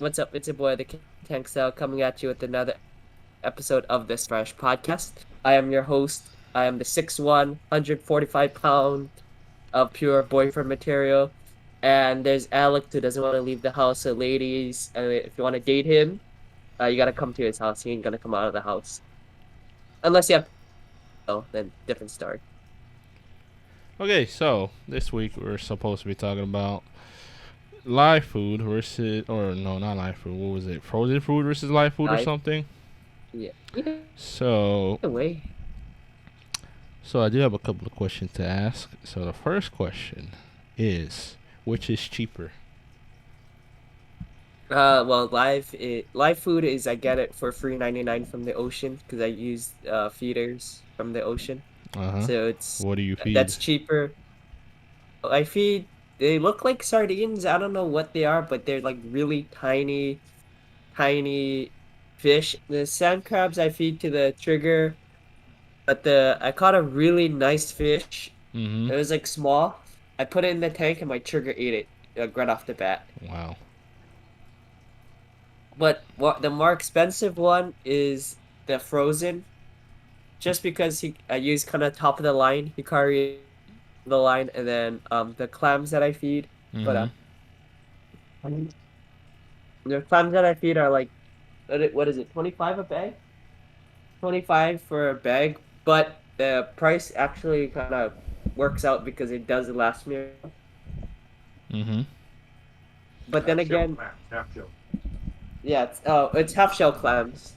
What's up? It's your boy, the Tank Cell, coming at you with another episode of this fresh podcast. I am your host. I am the 6'1", 145-pound of pure boyfriend material. And there's Alex who doesn't want to leave the house. So, ladies, if you want to date him, you got to come to his house. He ain't going to come out of the house. Unless you have then different story. Okay, so this week we're supposed to be talking about live food versus, or no, not live food. What was it? Frozen food versus live food or Life. something. Yeah. Either So, way. so I do have a couple of questions to ask. So the first question is, which is cheaper? Well, live food is I get it for $3.99 from the ocean because I use feeders from the ocean, Uh huh. so it's What do you feed? that's cheaper. I feed. They look like sardines. I don't know what they are, but they're like really tiny, tiny fish. The sand crabs I feed to the trigger, but the I caught a really nice fish. Mm-hmm. It was like small. I put it in the tank and my trigger ate it right off the bat. Wow. But what the more expensive one is the frozen, just because I use kind of top of the line hikari the line, and then the clams that I feed. But Mm-hmm. the clams that I feed are like what is it, 25 a bag? 25 for a bag, but the price actually kind of works out because it does last me. Mm-hmm. But then again, yeah, it's half shell clams,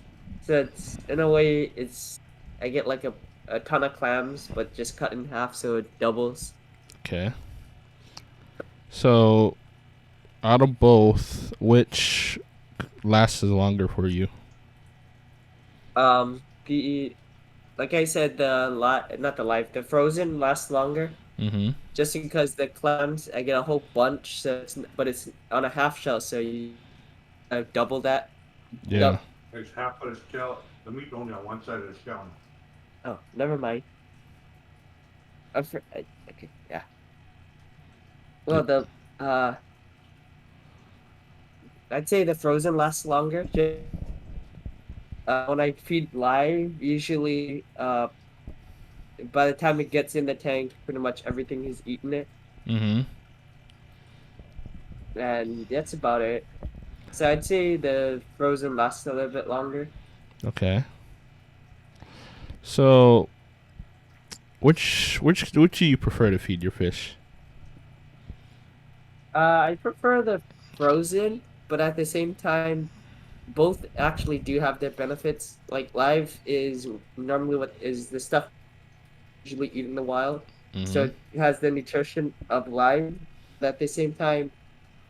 so it's in a way it's I get like a ton of clams, but just cut in half, so it doubles. Okay. So out of both, which lasts longer for you? The like I said, not the live, the frozen lasts longer, Mm-hmm. just because the clams I get a whole bunch, so but it's on a half shell, so you double that. Yeah. Yep. It's half of the shell. The meat only on one side of the shell. Oh, never mind. Okay, yeah. Well, uh, I'd say the frozen lasts longer. When I feed live, usually by the time it gets in the tank, pretty much everything has eaten it, Mm-hmm. and that's about it. So I'd say the frozen lasts a little bit longer. Okay. So which do you prefer to feed your fish? I prefer the frozen, but at the same time, both actually do have their benefits. Like live is normally what is the stuff usually eat in the wild, Mm-hmm. so it has the nutrition of live. But at the same time,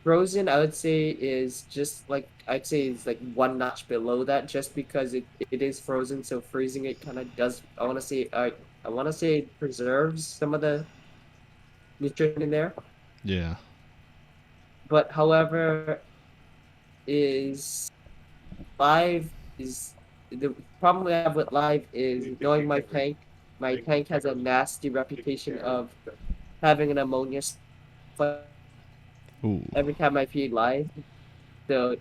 frozen I would say is just like I'd say is like one notch below that, just because it is frozen. So freezing it kind of does. I want to say it preserves some of the nutrition in there. Yeah. But however, is live is the problem I have with live is knowing my tank. My tank has a nasty reputation of having an ammonia spike Ooh. every time I feed live. So,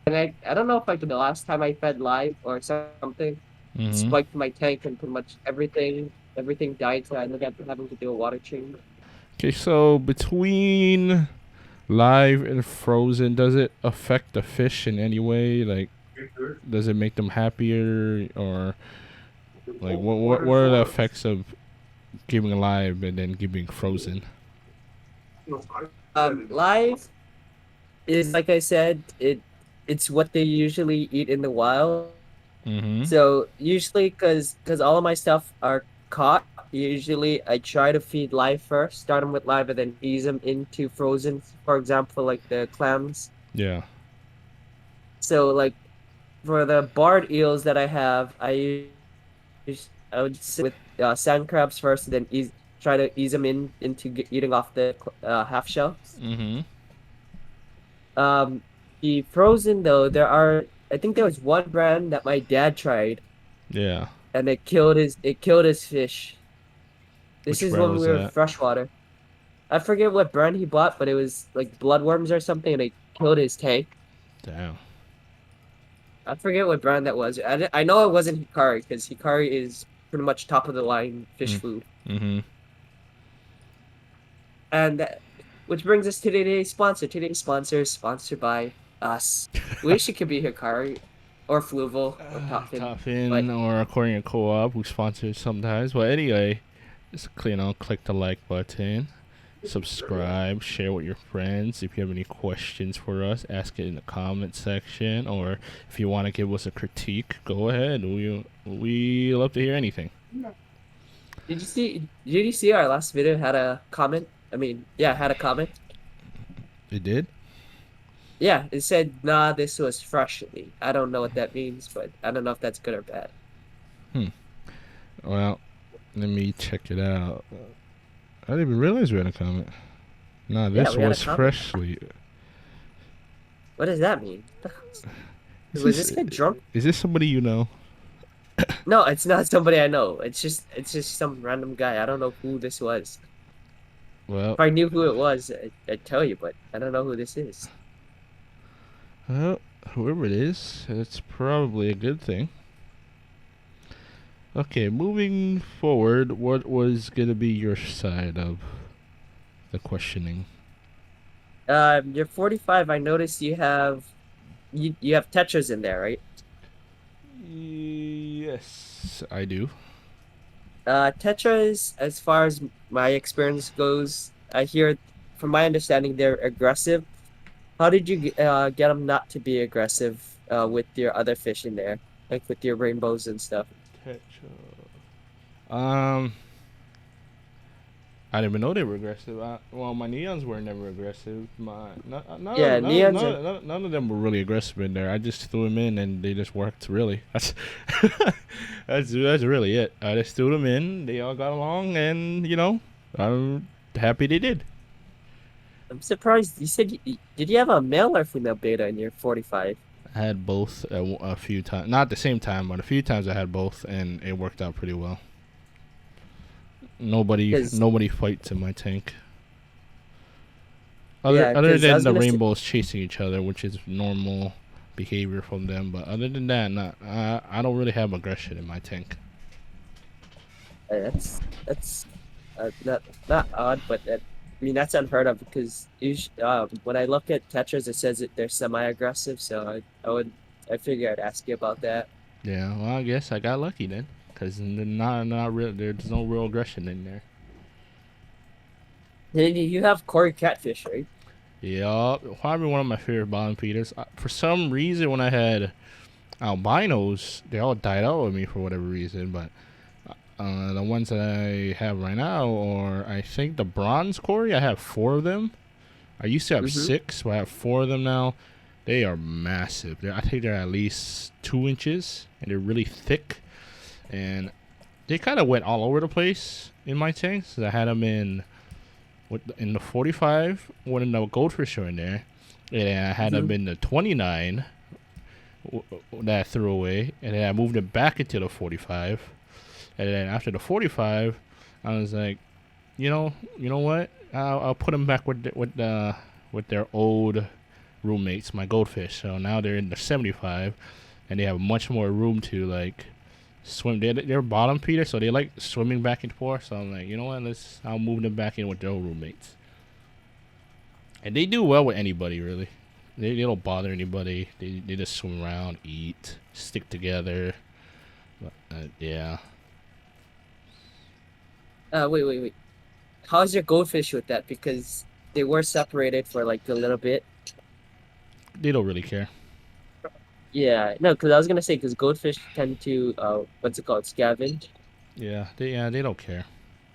and I don't know if like the last time I fed live or something, it Mm-hmm. spiked my tank and pretty much everything died. So I ended up having to do a water treatment. Okay, so between live and frozen, does it affect the fish in any way? Like, does it make them happier, or like what are the effects of giving live and then giving frozen? Live is like I said, it's what they usually eat in the wild. Mm-hmm. So usually, cause all of my stuff are caught. Usually, I try to feed live first, start them with live, and then ease them into frozen. For example, like the clams. Yeah. So like for the barred eels that I have, I would sit with sand crabs first, and then try to ease them into eating off the half shells. Mm-hmm. Um, the frozen though, I think there was one brand that my dad tried, Yeah. and it killed his fish. This Which is brand when was we were that? freshwater. I forget what brand he bought, but it was like bloodworms or something, and it killed his tank. Damn. I forget what brand that was. I know it wasn't Hikari because Hikari is pretty much top of the line fish Mm. food. Mm-hmm. And which brings us to today's sponsor. Today's sponsor is sponsored by us. Wish it could be Hikari or Fluval or Topfin, but Toughin or According to Co-op, who sponsors sometimes. But anyway, just click the like button, subscribe, share with your friends. If you have any questions for us, ask it in the comment section, or if you want to give us a critique, go ahead. We love to hear anything. did you see our last video had a comment? I mean, yeah, had a comment. It did. Yeah, it said, nah, this was freshly. I don't know what that means, but I don't know if that's good or bad. Well, let me check it out. I didn't even realize we had a comment. Nah, Yeah, this we had a was comment. freshly. What does that mean? Is Was this this kid drunk? is this somebody you know? No, it's not somebody I know. It's just some random guy. I don't know who this was. Well, If I knew who it was, I'd tell you, but I don't know who this is. well, whoever it is, it's probably a good thing. Okay, moving forward, what was gonna be your side of the questioning? You're 45. I noticed you have Tetras in there, right? Yes, I do. Tetras, as far as my experience goes, I hear, from my understanding, they're aggressive. How did you get them not to be aggressive with your other fish in there, like with your rainbows and stuff? Um, I didn't even know they were aggressive. Well, my neons were never aggressive. Yeah, neons are. None of them were really aggressive in there. I just threw them in and they just worked. Really, that's that's really it. I just threw them in. They all got along, and I'm happy they did. I'm surprised. Did you have a male or female beta in your 45? I had both a few times, not at the same time, but a few times I had both, and it worked out pretty well. Because Nobody fights in my tank. yeah, Other because I than was the gonna say rainbows chasing each other, which is normal behavior from them, but other than that, not I don't really have aggression in my tank. that's not odd, but I mean that's unheard of because when I look at Tetras, it says that they're semi-aggressive. So I figure I'd ask you about that. Yeah, well, I guess I got lucky then, cause not real. There's no real aggression in there. Then you have Cory Catfish, right? Yeah, probably one of my favorite bottom feeders. For some reason, when I had albinos, they all died out with me for whatever reason, but the ones that I have right now, or I think the bronze Cory, I have 4 of them. I used to have Mm-hmm. 6, but I have 4 of them now. They are massive. I think they're at least 2 inches, and they're really thick. And they kind of went all over the place in my tanks. I had them in the 45 when the goldfish were in there, and I had them Mm-hmm. in the 29 that I threw away, and then I moved it back into the 45. And then after the 45, I was like, you know what? I'll put them back with their old roommates, my goldfish. So now they're in the 75, and they have much more room to like swim. They're bottom feeder, so they like swimming back and forth. So I'm like, you know what? I'll move them back in with their old roommates, and they do well with anybody really. They don't bother anybody. They just swim around, eat, stick together. But, yeah. Wait. How's your goldfish with that? Because they were separated for like a little bit. They don't really care. Yeah, no, because I was gonna say because goldfish tend to what's it called, scavenge. They don't care.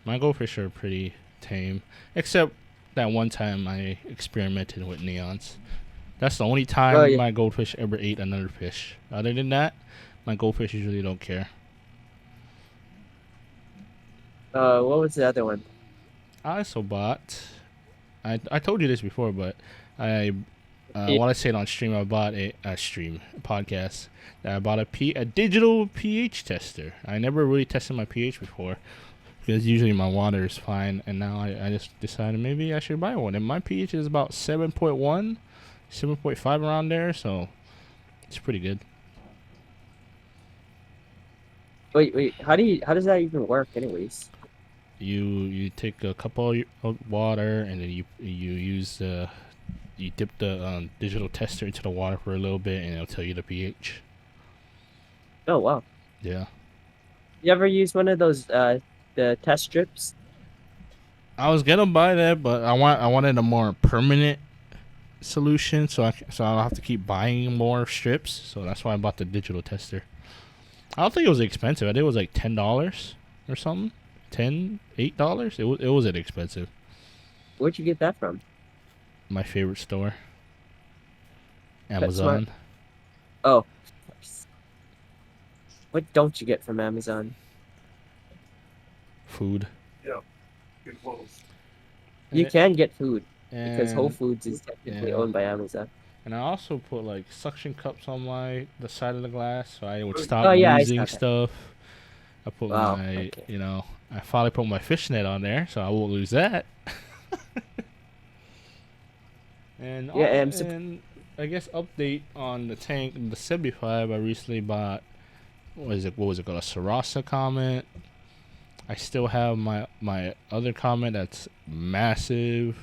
My goldfish are pretty tame, except that one time I experimented with neons. That's the only Oh time yeah. my goldfish ever ate another fish. Other than that, my goldfish usually don't care. What was the other one? I also bought. I told you this before, but I Yeah. what I said on stream, I bought a stream podcast. I bought a digital pH tester. I never really tested my pH before because usually my water is fine, and now I just decided maybe I should buy one. And my pH is about 7.1, 7.5 around there, so it's pretty good. Wait. How does that even work, anyways? You take a cup of water, and then you use you dip the digital tester into the water for a little bit, and it'll tell you the pH. Oh wow. Yeah. You ever use one of those the test strips? I was gonna buy that, but I wanted a more permanent solution, so I don't have to keep buying more strips. So that's why I bought the digital tester. I don't think it was expensive. I think it was like $10 or something. $8. It wasn't expensive. Where'd you get that from? My favorite store, That's smart. Amazon. Oh, of course. What don't you get from Amazon? Food. Yeah. Get close. You And, can get food because Whole and Foods is technically yeah. owned by Amazon. And I also put like suction cups on the side of the glass, so I would stop Oh yeah, I losing saw that. stuff. I put Wow. Okay. I finally put my fishnet on there, so I won't lose that. Yeah, And I guess update on the tank, the 75. I recently bought. What was it called? A Sarasa Comet. I still have my other Comet that's massive.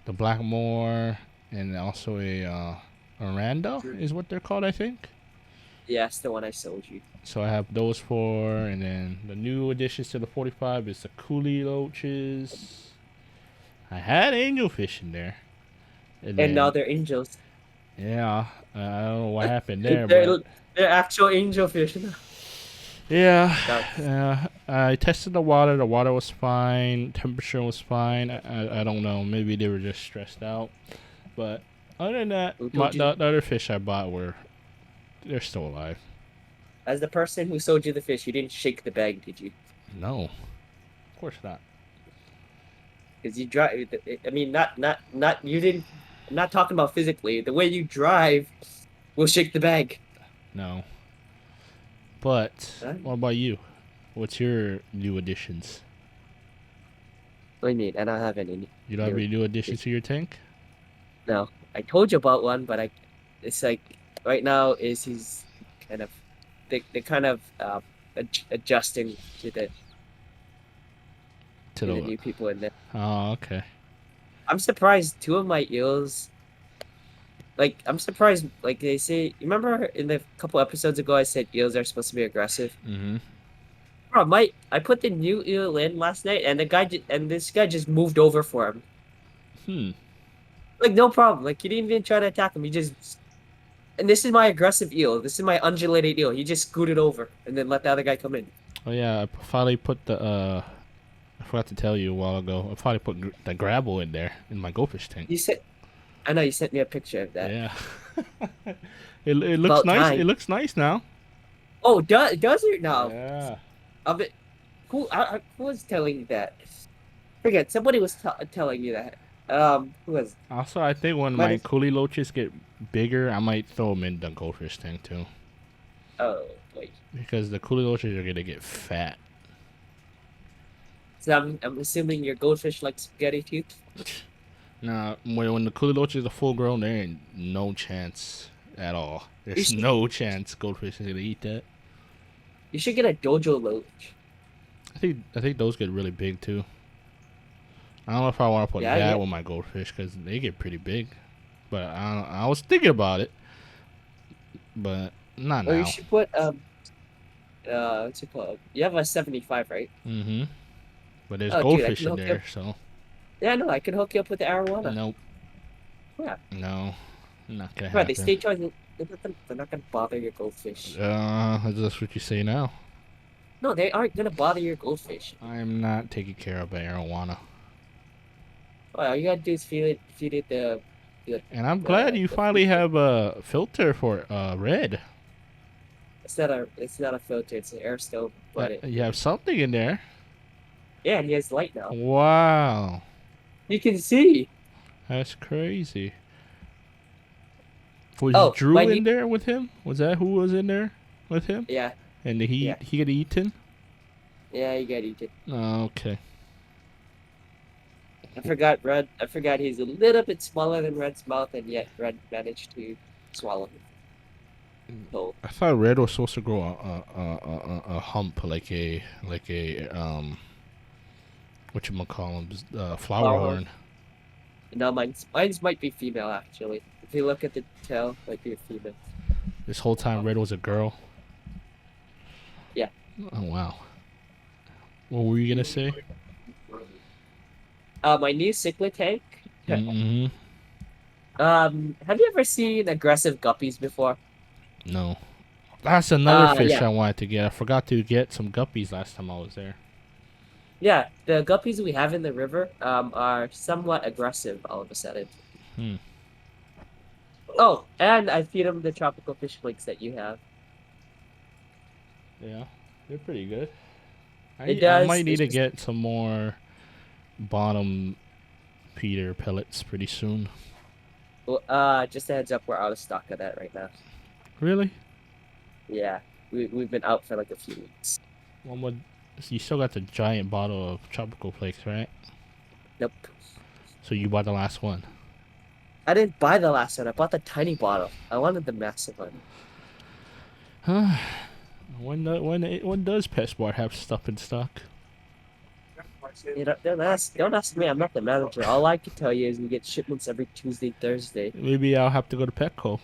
The Blackmore, and also a Orlando is what they're called, I think. yeah, it's the one I sold you. So I have those four, and then the new additions to the 45 is the Coolie Loaches. I had angelfish in there, and And now then they're angels. yeah, I don't know what happened there, They're but they're actual angel fish now. yeah, That's I tested the water. The water was fine. Temperature was fine. I don't know. Maybe they were just stressed out, but other than that, who told you. the other fish I bought they're still alive. As the person who sold you the fish, you didn't shake the bag, did you? No, of course not. Because you drive. I mean, not. You didn't. I'm not talking about physically. The way you drive will shake the bag. No. But Huh? what about you? What's your new additions? What do you mean? I don't have any You don't have new any new additions fish. to your tank? No, I told you about one, but it's like right now is he's kind of, they kind of adjusting To to the the new people in there. Oh, okay. I'm surprised two of my eels. Like I'm surprised. Like they say, remember in the couple episodes ago, I said eels are supposed to be aggressive. Mm-hmm. Bro, I put the new eel in last night, and this guy just moved over for him. Hmm. Like no problem. Like he didn't even try to attack him. He just and this is my aggressive eel. This is my undulated eel. He just scooted over and then let the other guy come in. Oh yeah, I finally put the I forgot to tell you a while ago. I finally put the grabble in there in my goldfish tank. You said, I know you sent me a picture of that. Yeah. It looks About nice. time. It looks nice now. Oh, does it now? Yeah. Of it, who was telling you that? Forget somebody was telling you that. Who was? Also, I think when Might my have. coolie loaches get bigger, I might throw them in the goldfish tank too, Oh wait. because the coolie loaches are gonna get fat. So I'm assuming your goldfish like spaghetti too. Now, when the coolie loaches are full grown, there ain't no chance at all. You There's should no chance goldfish is gonna eat that. you should get a dojo loach. I think those get really big too. I don't know if I want to put Yeah. that with my goldfish because they get pretty big. But I was thinking about it, but not Or you now. should put what's it called? You have a 75, right? Mm-hmm. But there's Oh, dude, I goldfish can in hook you up. there, so Yeah, no, I can hook you up with the arowana. nope, Yeah, no, not gonna right. They happen. stay charging. They're not gonna bother your goldfish. That's what you say now. No, they aren't gonna bother your goldfish. I'm not taking care of marijuana, All you gotta do is feed it and I'm glad you the finally food. have a filter for red. It's not a filter. It's an air stove. But You have something in there. yeah, and he has light now. Wow, You can see. that's crazy. Was Oh, my Drew new. in there with him? Was that who was in there with him? Yeah, And yeah, he get eaten? yeah. You gotta eat it. Oh, okay. I forgot Red. I forgot he's a little bit smaller than Red's mouth, and yet Red managed to swallow him. So I thought Red was supposed to grow a hump like a whatchamacallem, flower flower horn. horn. No, mine's might be female actually. If you look at the tail, might be a female. This whole time Red was a girl. Yeah. Oh wow. What were you gonna say? My new cichlid tank. Mm-hmm. Have you ever seen aggressive guppies before? No. That's another fish Yeah, I wanted to get. I forgot to get some guppies last time I was there. yeah. The guppies we have in the river are somewhat aggressive all of a sudden. Hmm. Oh, and I feed them the tropical fish flakes that you have. Yeah, they're pretty good. It I does. might need It's to just get some more bottom Peter pellets pretty soon. just a heads up, we're out of stock of that right now. Really? Yeah, we've been out for like a few weeks. One would. You still got the giant bottle of tropical flakes, right? Nope. So you bought the last one. I didn't buy the last one. I bought the tiny bottle. I wanted the massive one. Huh? When does PetSmart have stuff in stock? You know, don't ask me. I'm not the manager. All I can tell you is we get shipments every Tuesday, Thursday. Maybe I'll have to go to Petco.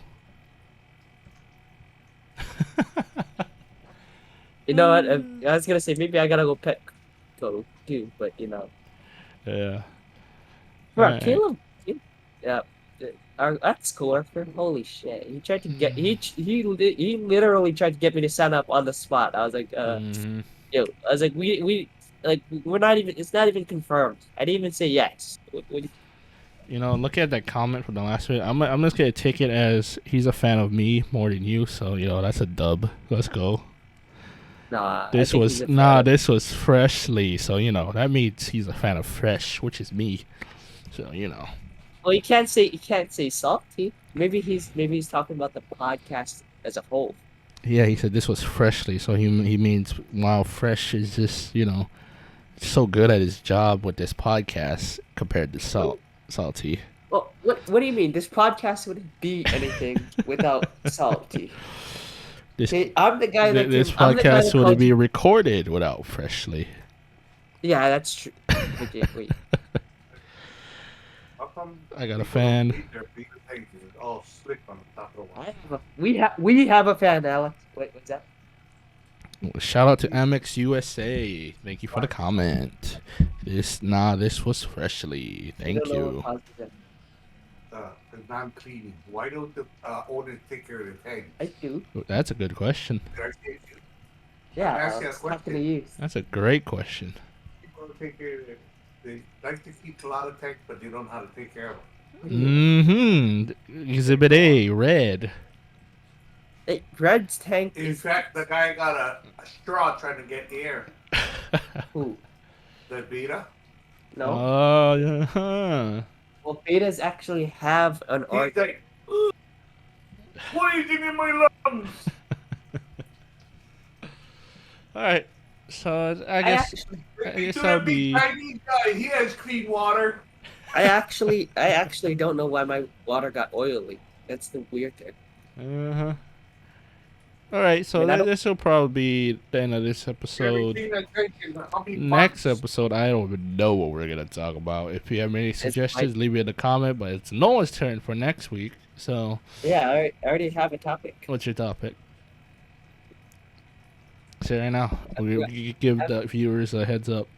You know what? I was gonna say maybe I gotta go pet go too, but you know, Yeah. bro, Alright. yeah, our ex-coworker, holy shit, he tried to get he literally tried to get me to sign up on the spot. I was like, Mhm. yo, I was like, we like we're not even. It's not even confirmed. I didn't even say yes. You know, look at that comment from the last video. I'm just gonna take it as he's a fan of me more than you. So that's a dub. Let's go. Nah, This was Freshly. So that means he's a fan of Fresh, which is me. So Well, you can't say salty. Maybe he's talking about the podcast as a whole. Yeah, he said this was Freshly. So he means wow, Fresh is just so good at his job with this podcast compared to Salty. Well, what do you mean? This podcast wouldn't be anything without salty. This Okay, I'm the guy that this I'm the guy podcast that would called be you. recorded without Freshly. Yeah, that's true. Okay, wait. How come I got a people don't fan. keep their big tanks? It's all slick on the top of the water. We have a fan, Alex. Wait, what's that? Shout out to Amex USA. Thank you for the comment. This was Freshly. I Thank don't know you. what caused that. The non-cleaning. Why don't the owners take care of the tanks? I do. That's a good question. Did I say it? Yeah, Ask you a it's not gonna question. use. That's a great question. People take care of it. They like to keep a lot of tanks, but they don't know how to take care of them. Mm-hmm. Exhibit A, red. Hey, Red's tank In is fact, the guy got a straw trying to get air. who? The beta. No. Oh, yeah. Well, betas actually have an He's organ. like, poison in my lungs. All right. So I I guess To I'll that be. big Chinese guy, he has clean water. actually don't know why my water got oily. That's the weird thing. Uh-huh. All right, so I mean, I don't- this will probably be the end of this episode. Everything that's drinking, how many Next bucks? episode, I don't even know what we're gonna talk about. If you have any It's suggestions, leave it in the comment. But it's Noah's turn for next week. So, Yeah, I already have a topic. what's your topic? Say right now. We give the viewers a heads up.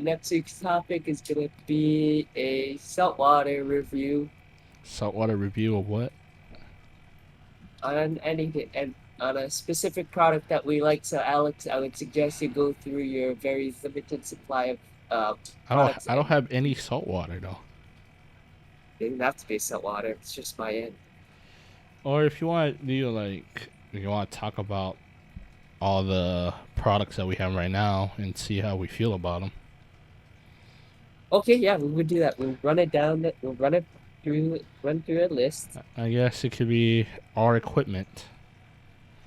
Next week's topic is gonna be a saltwater review Saltwater review of what? on anything and on a specific product that we like. So, Alex, I would suggest you go through your very limited supply of products. I don't have any saltwater though. It doesn't have to be saltwater. It's just my end. Or if you want, you want to talk about all the products that we have right now and see how we feel about them. Okay, yeah, we would do that. We'll run it down. We'll run through a list. I guess it could be our equipment.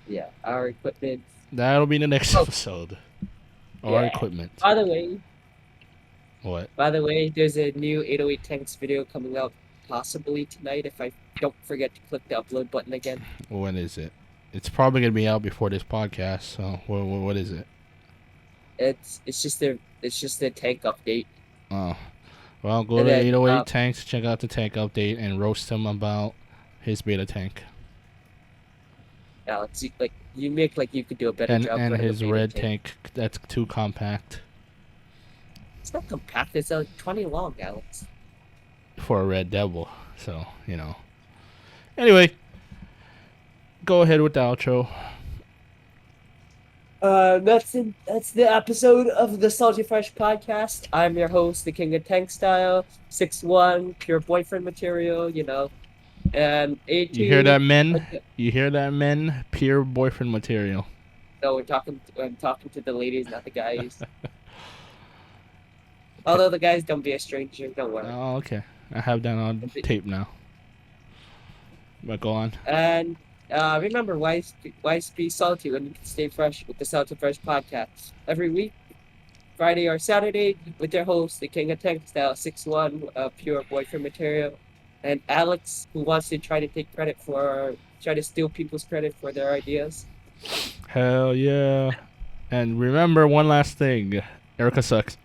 Yeah, our equipment. That'll be the next episode. Our Yeah. equipment. By the way, What? By the way, there's a new 808 Tanks video coming out possibly tonight if I don't forget to click the upload button again. When is it? It's probably gonna be out before this podcast. So what is it? It's just a tank update. Oh, well, go And to then 808 Tanks, check out the tank update, and roast him about his beta tank Alex, you make like you could do a better job and running a his beta red tank. tank that's too compact It's not compact, it's like 20 long, Alex. for a red devil. So Anyway, go ahead with the outro. That's the episode of the Salty Fresh podcast. I'm your host, the King of Tank Style, 6'1", pure boyfriend material, and You hear 18. that, men? You hear that, men? Pure boyfriend material. No, I'm talking to the ladies, not the guys. Although the guys, don't be a stranger, don't worry. Oh, okay. I have that on tape now. But go on. And remember, why be salty when you can stay fresh with the Salty Fresh podcast every week, Friday or Saturday, with their host, the King of Tank Style 6'1", pure boyfriend material, and Alex, who wants to try to steal people's credit for their ideas. Hell yeah. And remember one last thing. Erica sucks.